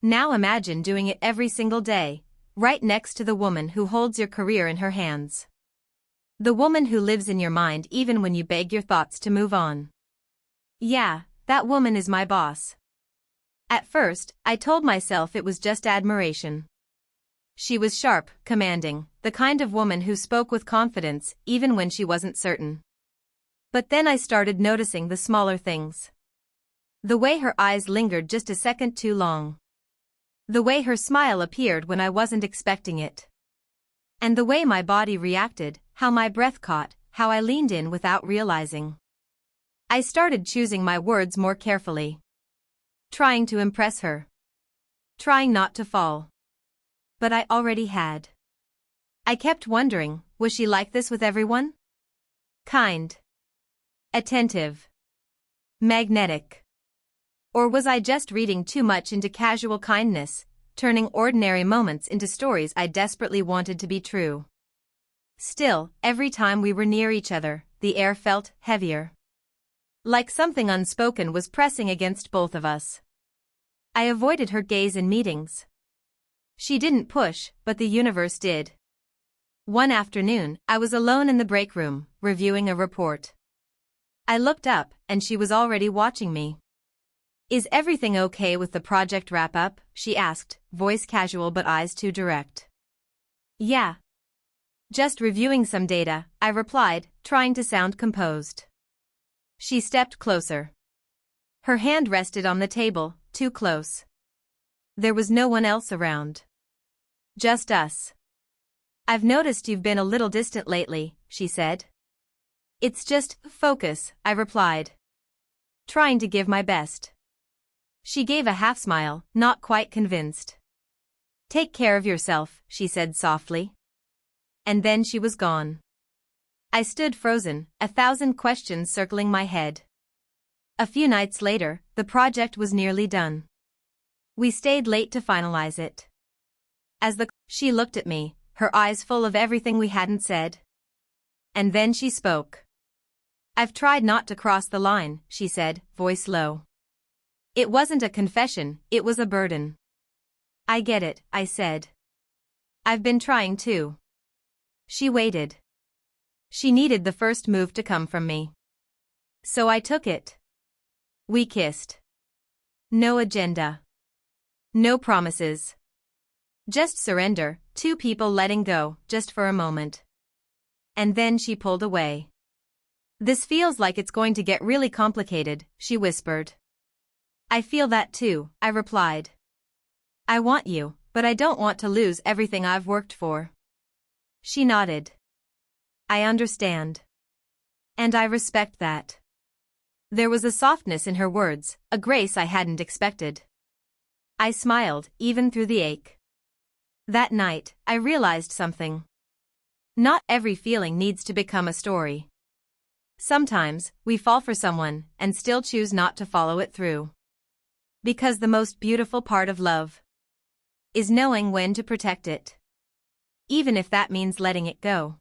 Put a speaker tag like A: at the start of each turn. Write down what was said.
A: Now imagine doing it every single day, right next to the woman who holds your career in her hands. The woman who lives in your mind even when you beg your thoughts to move on. Yeah, that woman is my boss. At first, I told myself it was just admiration. She was sharp, commanding, the kind of woman who spoke with confidence even when she wasn't certain. But then I started noticing the smaller things. The way her eyes lingered just a second too long. The way her smile appeared when I wasn't expecting it. And the way my body reacted, how my breath caught, how I leaned in without realizing. I started choosing my words more carefully. Trying to impress her. Trying not to fall. But I already had. I kept wondering, was she like this with everyone? Kind. Attentive. Magnetic. Or was I just reading too much into casual kindness, turning ordinary moments into stories I desperately wanted to be true? Still, every time we were near each other, the air felt heavier. Like something unspoken was pressing against both of us. I avoided her gaze in meetings. She didn't push, but the universe did. One afternoon, I was alone in the break room, reviewing a report. I looked up, and she was already watching me. "Is everything okay with the project wrap-up?" she asked, voice casual but eyes too direct. "Yeah. Just reviewing some data," I replied, trying to sound composed. She stepped closer. Her hand rested on the table, too close. There was no one else around. Just us. "I've noticed you've been a little distant lately," she said. "It's just focus," I replied. Trying to give my best. She gave a half smile, not quite convinced. "Take care of yourself," she said softly. And then she was gone. I stood frozen, 1,000 questions circling my head. A few nights later, the project was nearly done. We stayed late to finalize it. She looked at me, her eyes full of everything we hadn't said. And then she spoke. "I've tried not to cross the line," she said, voice low. It wasn't a confession, it was a burden. "I get it," I said. "I've been trying too." She waited. She needed the first move to come from me. So I took it. We kissed. No agenda. No promises. Just surrender, two people letting go, just for a moment. And then she pulled away. "This feels like it's going to get really complicated," she whispered. "I feel that too," I replied. "I want you, but I don't want to lose everything I've worked for." She nodded. "I understand. And I respect that." There was a softness in her words, a grace I hadn't expected. I smiled, even through the ache. That night, I realized something. Not every feeling needs to become a story. Sometimes, we fall for someone, and still choose not to follow it through. Because the most beautiful part of love is knowing when to protect it. Even if that means letting it go.